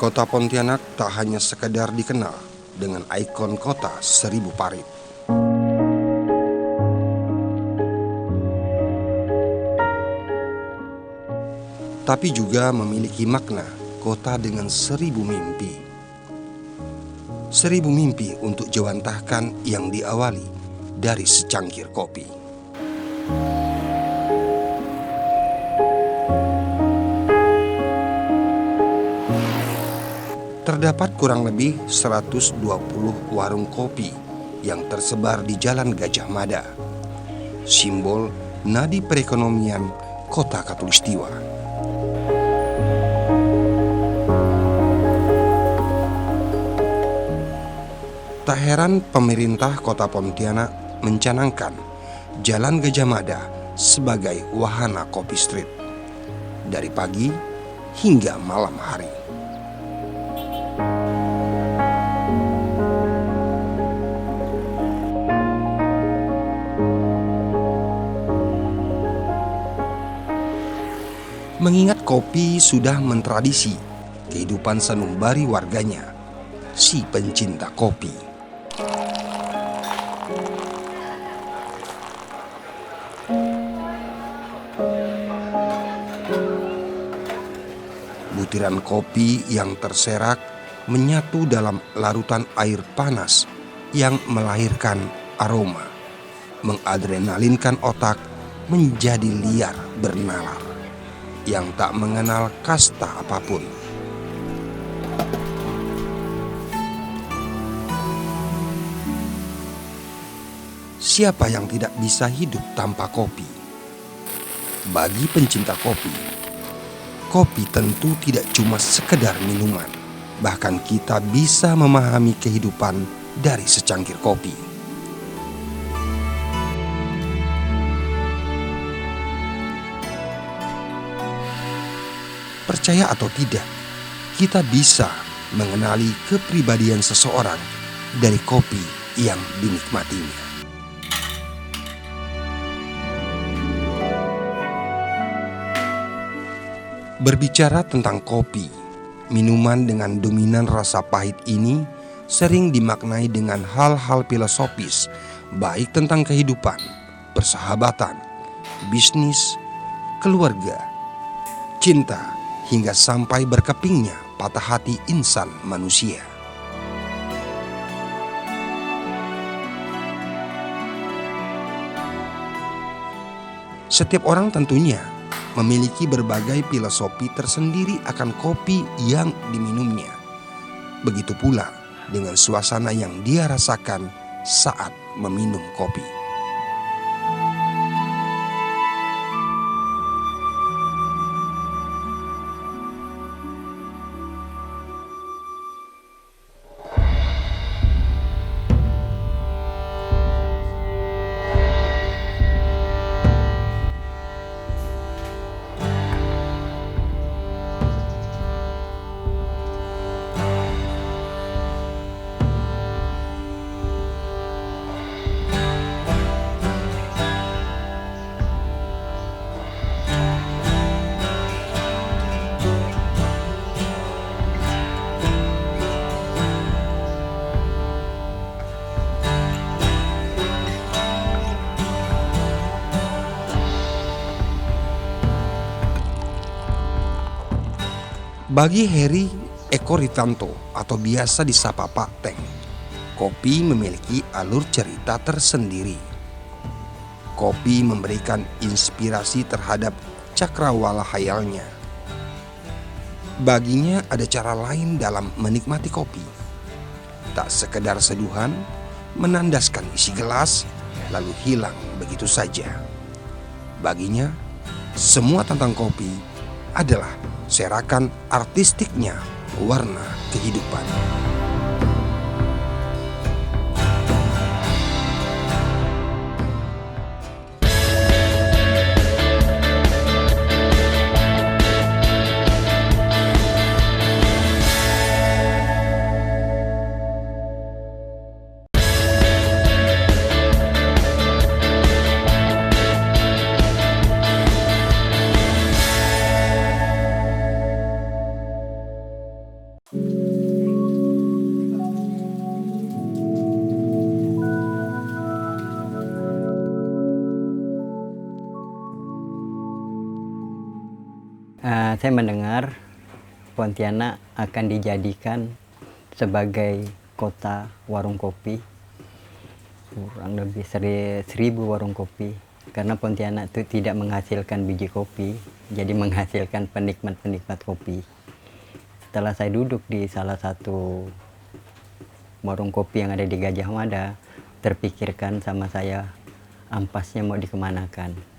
Kota Pontianak tak hanya sekedar dikenal dengan ikon kota seribu parit. Tapi juga memiliki makna kota dengan seribu mimpi. Seribu mimpi untuk jewantahkan yang diawali dari secangkir kopi. Terdapat kurang lebih 120 warung kopi yang tersebar di Jalan Gajah Mada, simbol nadi perekonomian kota Khatulistiwa. Tak heran pemerintah kota Pontianak mencanangkan Jalan Gajah Mada sebagai wahana kopi street dari pagi hingga malam hari. Mengingat kopi sudah mentradisi kehidupan sanumbari warganya, si pencinta kopi. Butiran kopi yang terserak menyatu dalam larutan air panas yang melahirkan aroma, mengadrenalinkan otak menjadi liar bernalar yang tak mengenal kasta apapun. Siapa yang tidak bisa hidup tanpa kopi? Bagi pencinta kopi, kopi tentu tidak cuma sekedar minuman. Bahkan kita bisa memahami kehidupan dari secangkir kopi. Percaya atau tidak, kita bisa mengenali kepribadian seseorang dari kopi yang dinikmatinya. Berbicara tentang kopi, minuman dengan dominan rasa pahit ini sering dimaknai dengan hal-hal filosofis, baik tentang kehidupan, persahabatan, bisnis, keluarga, cinta, hingga sampai berkepingnya patah hati insan manusia. Setiap orang tentunya memiliki berbagai filosofi tersendiri akan kopi yang diminumnya. Begitu pula dengan suasana yang dia rasakan saat meminum kopi. Bagi Heri Eko Ritanto atau biasa disapa Pak Teng, kopi memiliki alur cerita tersendiri. Kopi memberikan inspirasi terhadap cakrawala khayalnya. Baginya ada cara lain dalam menikmati kopi. Tak sekedar seduhan, menandaskan isi gelas, lalu hilang begitu saja. Baginya, semua tentang kopi adalah serakan artistiknya warna kehidupan. Saya mendengar Pontianak akan dijadikan sebagai kota warung kopi, kurang lebih 1.000 warung kopi, karena Pontianak itu tidak menghasilkan biji kopi, jadi menghasilkan penikmat-penikmat kopi. Setelah saya duduk di salah satu warung kopi yang ada di Gajah Mada, terpikirkan sama saya, ampasnya mau dikemanakan.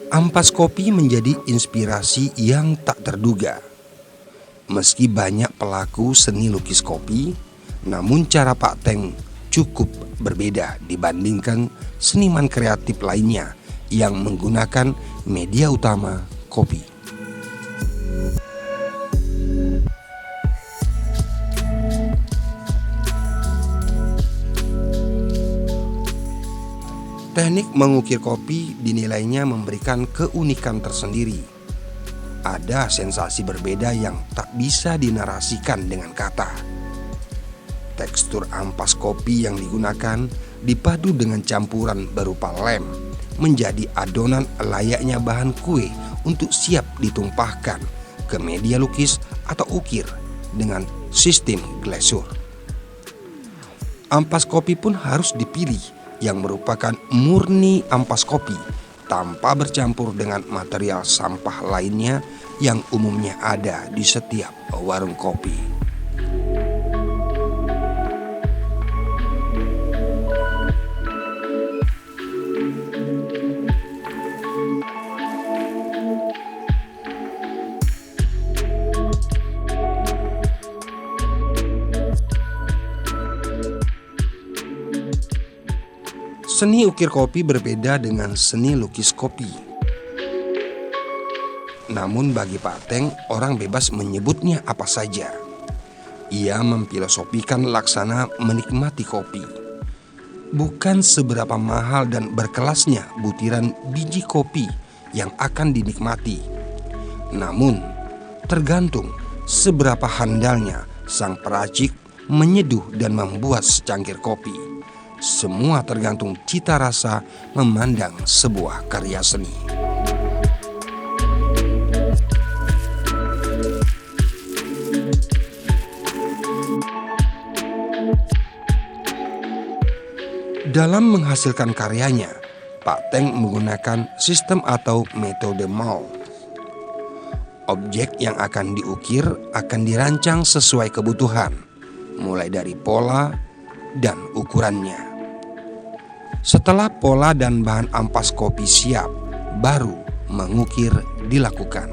Ampas kopi menjadi inspirasi yang tak terduga. Meski banyak pelaku seni lukis kopi, namun cara Pak Teng cukup berbeda dibandingkan seniman kreatif lainnya yang menggunakan media utama kopi. Teknik mengukir kopi dinilainya memberikan keunikan tersendiri. Ada sensasi berbeda yang tak bisa dinarasikan dengan kata. Tekstur ampas kopi yang digunakan dipadu dengan campuran berupa lem menjadi adonan layaknya bahan kue untuk siap ditumpahkan ke media lukis atau ukir dengan sistem glazur. Ampas kopi pun harus dipilih yang merupakan murni ampas kopi tanpa bercampur dengan material sampah lainnya yang umumnya ada di setiap warung kopi. Seni ukir kopi berbeda dengan seni lukis kopi. Namun bagi Pak Teng, orang bebas menyebutnya apa saja. Ia memfilosofikan laksana menikmati kopi. Bukan seberapa mahal dan berkelasnya butiran biji kopi yang akan dinikmati. Namun, tergantung seberapa handalnya sang peracik menyeduh dan membuat secangkir kopi. Semua tergantung cita rasa memandang sebuah karya seni. Dalam menghasilkan karyanya, Pak Teng menggunakan sistem atau metode mold. Objek yang akan diukir akan dirancang sesuai kebutuhan, mulai dari pola dan ukurannya. Setelah pola dan bahan ampas kopi siap, baru mengukir dilakukan.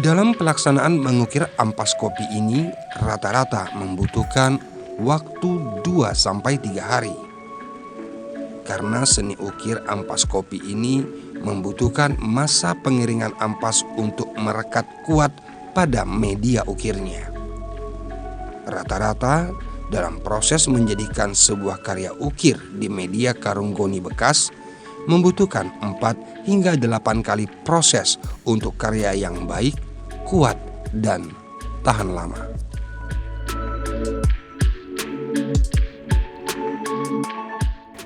Dalam pelaksanaan mengukir ampas kopi ini rata-rata membutuhkan waktu 2-3 hari. Karena seni ukir ampas kopi ini membutuhkan masa pengeringan ampas untuk merekat kuat pada media ukirnya. Rata-rata dalam proses menjadikan sebuah karya ukir di media karung goni bekas membutuhkan 4 hingga 8 kali proses untuk karya yang baik, kuat, dan tahan lama.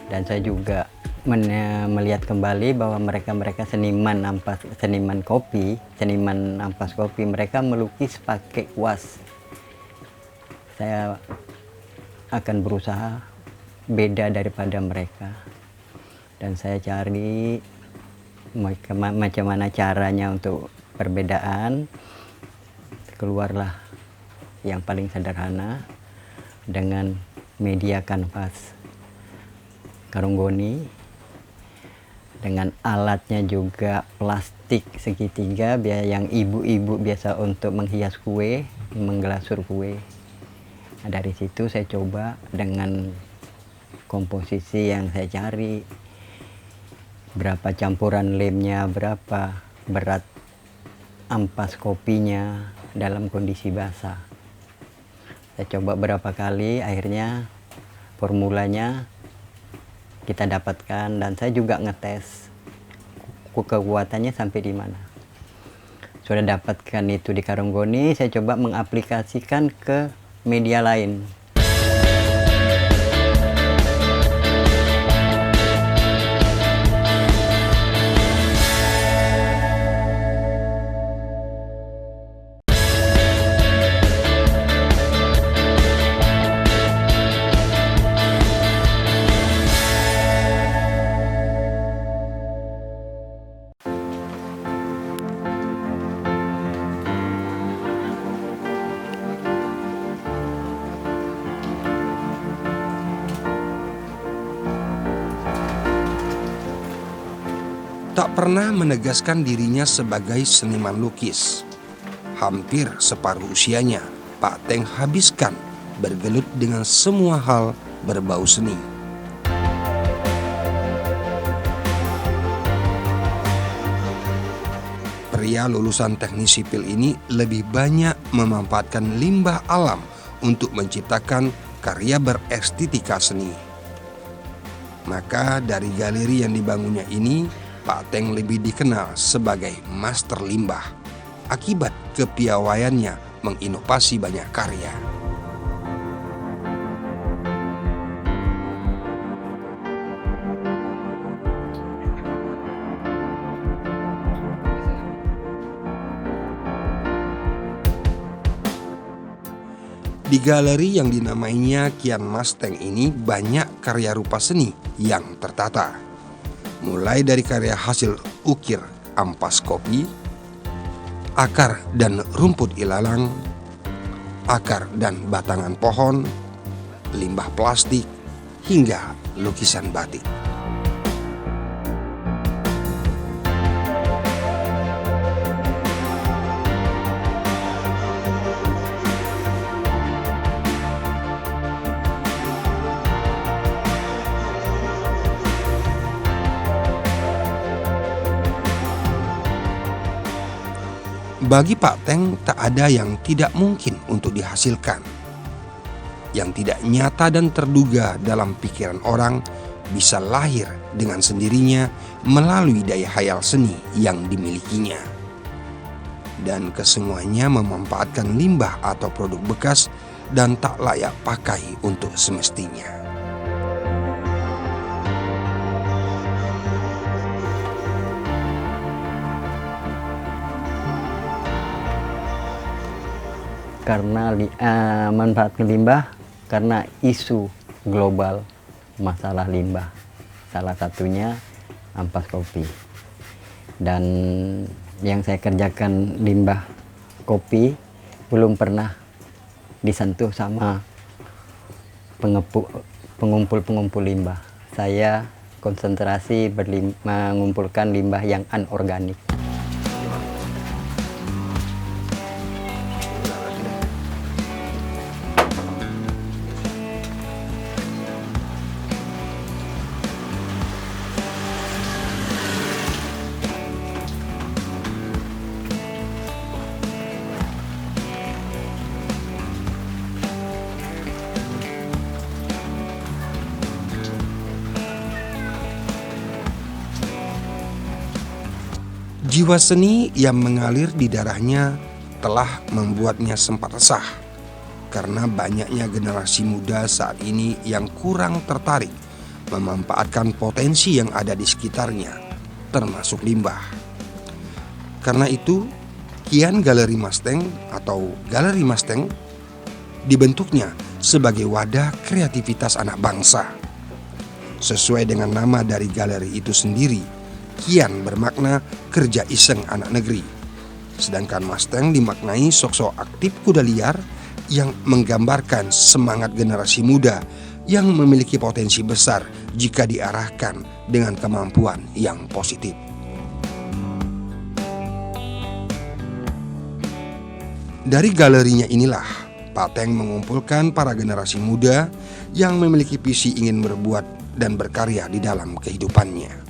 Dan saya juga melihat kembali bahwa mereka seniman kopi, seniman ampas kopi, mereka melukis pakai kuas. Saya akan berusaha beda daripada mereka, dan saya cari macam mana caranya untuk perbedaan. Keluarlah yang paling sederhana dengan media kanvas karung goni, dengan alatnya juga plastik segitiga yang ibu-ibu biasa untuk menghias kue, mengglasur kue. Nah, dari situ saya coba dengan komposisi yang saya cari, berapa campuran lemnya, berapa berat ampas kopinya dalam kondisi basah. Saya coba berapa kali, akhirnya formulanya kita dapatkan, dan saya juga ngetes kekuatannya sampai di mana. Sudah dapatkan itu di Karunggoni, saya coba mengaplikasikan ke media lain. Tak pernah menegaskan dirinya sebagai seniman lukis. Hampir separuh usianya, Pak Teng habiskan bergelut dengan semua hal berbau seni. Pria lulusan teknik sipil ini lebih banyak memanfaatkan limbah alam untuk menciptakan karya berestetika seni. Maka dari galeri yang dibangunnya ini, Pak Teng lebih dikenal sebagai master limbah akibat kepiawaiannya menginovasi banyak karya. Di galeri yang dinamainya Kian Mas Teng ini banyak karya rupa seni yang tertata. Mulai dari karya hasil ukir ampas kopi, akar dan rumput ilalang, akar dan batangan pohon, limbah plastik, hingga lukisan batik. Bagi Pak Teng, tak ada yang tidak mungkin untuk dihasilkan. Yang tidak nyata dan terduga dalam pikiran orang bisa lahir dengan sendirinya melalui daya hayal seni yang dimilikinya. Dan kesemuanya memanfaatkan limbah atau produk bekas dan tak layak pakai untuk semestinya. Karena manfaatkan limbah, karena isu global masalah limbah, salah satunya ampas kopi. Dan yang saya kerjakan limbah kopi belum pernah disentuh sama pengumpul-pengumpul limbah. Saya konsentrasi mengumpulkan limbah yang anorganik. Jiwa seni yang mengalir di darahnya telah membuatnya sempat resah karena banyaknya generasi muda saat ini yang kurang tertarik memanfaatkan potensi yang ada di sekitarnya, termasuk limbah. Karena itu, Kian Galeri Mas Teng atau Galeri Mas Teng dibentuknya sebagai wadah kreativitas anak bangsa. Sesuai dengan nama dari galeri itu sendiri, Kian bermakna kerja iseng anak negeri, sedangkan Mas Teng dimaknai sosok aktif kuda liar yang menggambarkan semangat generasi muda yang memiliki potensi besar jika diarahkan dengan kemampuan yang positif. Dari galerinya inilah Pak Teng mengumpulkan para generasi muda yang memiliki visi ingin berbuat dan berkarya di dalam kehidupannya.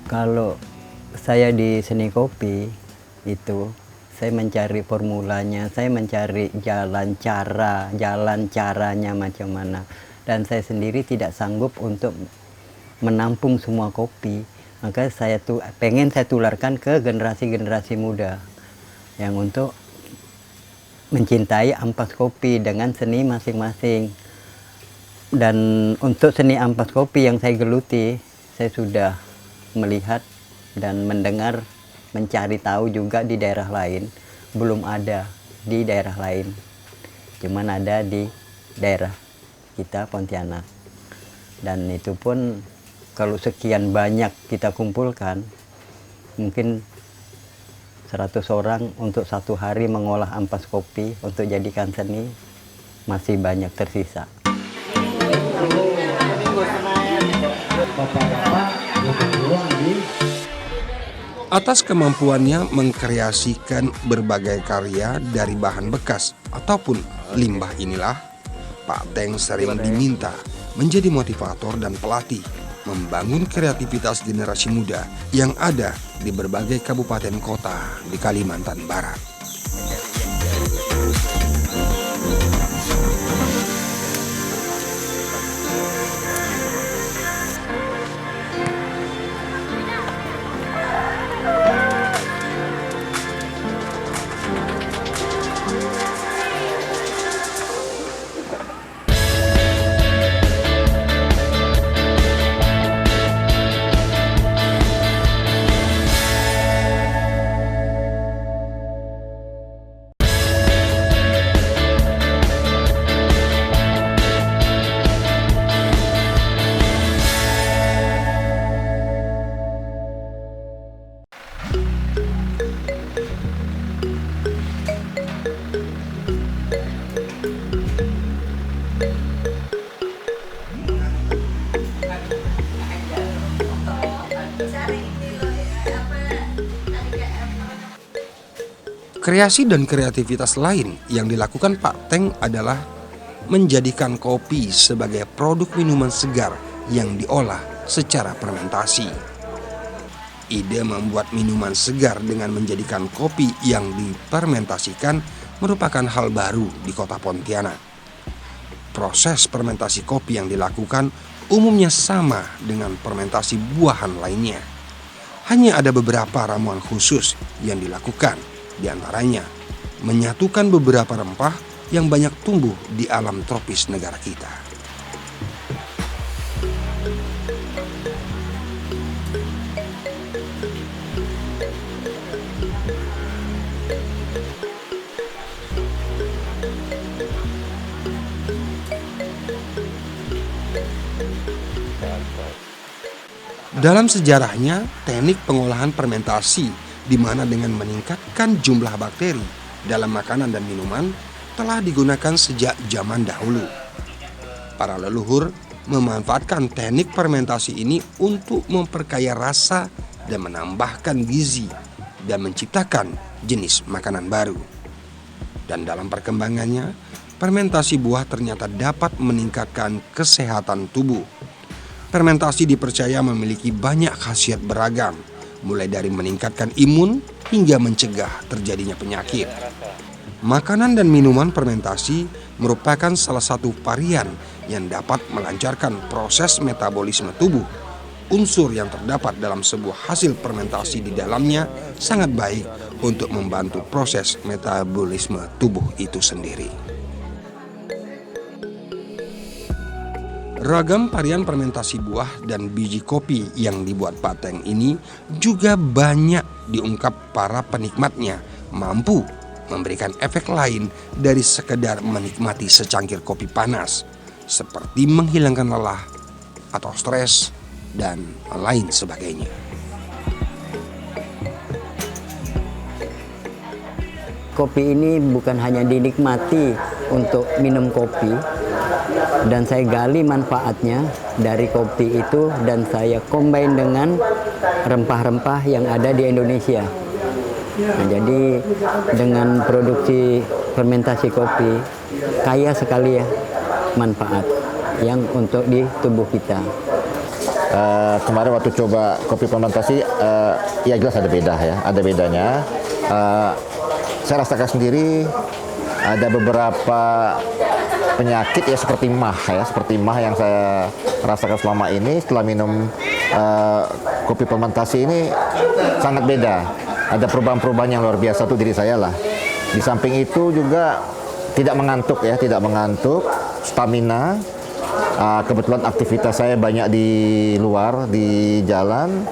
Kalau saya di seni kopi itu, saya mencari formulanya, saya mencari jalan caranya macam mana. Dan saya sendiri tidak sanggup untuk menampung semua kopi. Maka saya pengen saya tularkan ke generasi-generasi muda yang untuk mencintai ampas kopi dengan seni masing-masing. Dan untuk seni ampas kopi yang saya geluti, saya sudah melihat dan mendengar, mencari tahu juga di daerah lain. Belum ada di daerah lain, cuman ada di daerah kita Pontianak. Dan itu pun kalau sekian banyak kita kumpulkan, mungkin 100 orang untuk satu hari mengolah ampas kopi untuk jadikan seni, masih banyak tersisa. Atas kemampuannya mengkreasikan berbagai karya dari bahan bekas ataupun limbah inilah, Pak Teng sering diminta menjadi motivator dan pelatih membangun kreativitas generasi muda yang ada di berbagai kabupaten kota di Kalimantan Barat. Kreasi dan kreativitas lain yang dilakukan Pak Teng adalah menjadikan kopi sebagai produk minuman segar yang diolah secara fermentasi. Ide membuat minuman segar dengan menjadikan kopi yang difermentasikan merupakan hal baru di kota Pontianak. Proses fermentasi kopi yang dilakukan umumnya sama dengan fermentasi buahan lainnya. Hanya ada beberapa ramuan khusus yang dilakukan. Di antaranya, menyatukan beberapa rempah yang banyak tumbuh di alam tropis negara kita. Dalam sejarahnya, teknik pengolahan fermentasi di mana dengan meningkatkan jumlah bakteri dalam makanan dan minuman telah digunakan sejak zaman dahulu. Para leluhur memanfaatkan teknik fermentasi ini untuk memperkaya rasa dan menambahkan gizi dan menciptakan jenis makanan baru. Dan dalam perkembangannya, fermentasi buah ternyata dapat meningkatkan kesehatan tubuh. Fermentasi dipercaya memiliki banyak khasiat beragam, mulai dari meningkatkan imun hingga mencegah terjadinya penyakit. Makanan dan minuman fermentasi merupakan salah satu varian yang dapat melancarkan proses metabolisme tubuh. Unsur yang terdapat dalam sebuah hasil fermentasi di dalamnya sangat baik untuk membantu proses metabolisme tubuh itu sendiri. Ragam varian fermentasi buah dan biji kopi yang dibuat Pak Teng ini juga banyak diungkap para penikmatnya mampu memberikan efek lain dari sekedar menikmati secangkir kopi panas, seperti menghilangkan lelah atau stres dan lain sebagainya. Kopi ini bukan hanya dinikmati untuk minum kopi, dan saya gali manfaatnya dari kopi itu dan saya combine dengan rempah-rempah yang ada di Indonesia. Nah, jadi dengan produksi fermentasi kopi kaya sekali ya manfaat yang untuk di tubuh kita. Kemarin waktu coba kopi fermentasi, ya jelas ada beda ya, ada bedanya. Saya rasakan sendiri ada beberapa penyakit ya seperti mah yang saya rasakan selama ini setelah minum kopi fermentasi ini sangat beda. Ada perubahan-perubahan yang luar biasa tuh diri saya lah. Di samping itu juga tidak mengantuk, stamina. Kebetulan aktivitas saya banyak di luar, di jalan.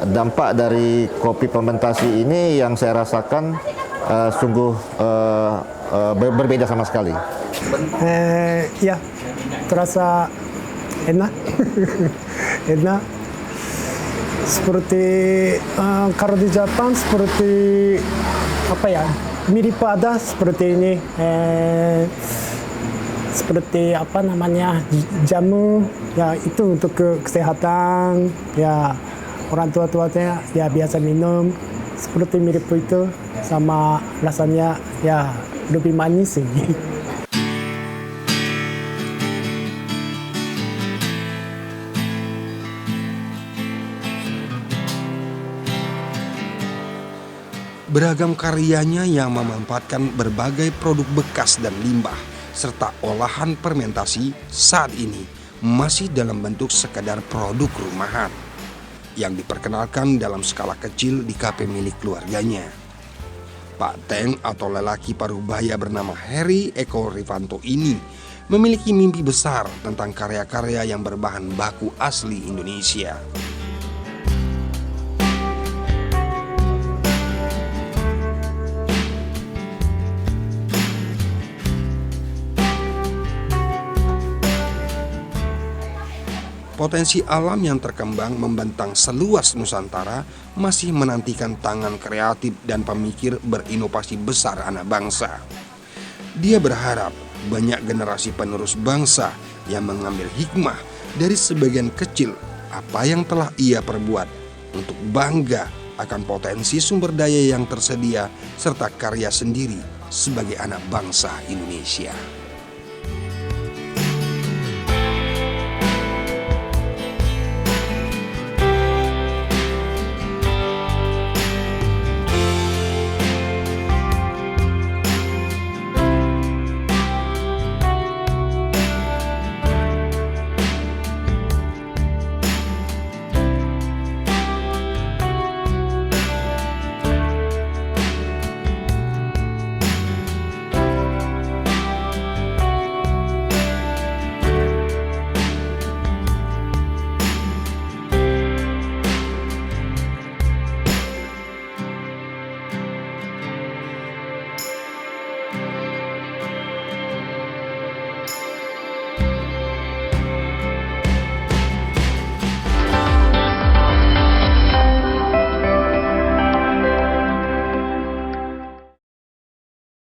Dampak dari kopi fermentasi ini yang saya rasakan sungguh berbeda sama sekali. Ya, terasa enak, enak. Seperti kalau di Jepang seperti apa ya, mirip ada seperti ini. Seperti apa namanya, jamu ya, itu untuk kesehatan ya, orang tua-tuanya ya biasa minum seperti mirip itu, sama rasanya ya lebih manis sih. Beragam karyanya yang memanfaatkan berbagai produk bekas dan limbah serta olahan fermentasi saat ini masih dalam bentuk sekadar produk rumahan yang diperkenalkan dalam skala kecil di kafe milik keluarganya. Pak Teng atau lelaki paruh baya bernama Heri Eko Rifanto ini memiliki mimpi besar tentang karya-karya yang berbahan baku asli Indonesia. Potensi alam yang terkembang membentang seluas Nusantara masih menantikan tangan kreatif dan pemikir berinovasi besar anak bangsa. Dia berharap banyak generasi penerus bangsa yang mengambil hikmah dari sebagian kecil apa yang telah ia perbuat untuk bangga akan potensi sumber daya yang tersedia serta karya sendiri sebagai anak bangsa Indonesia.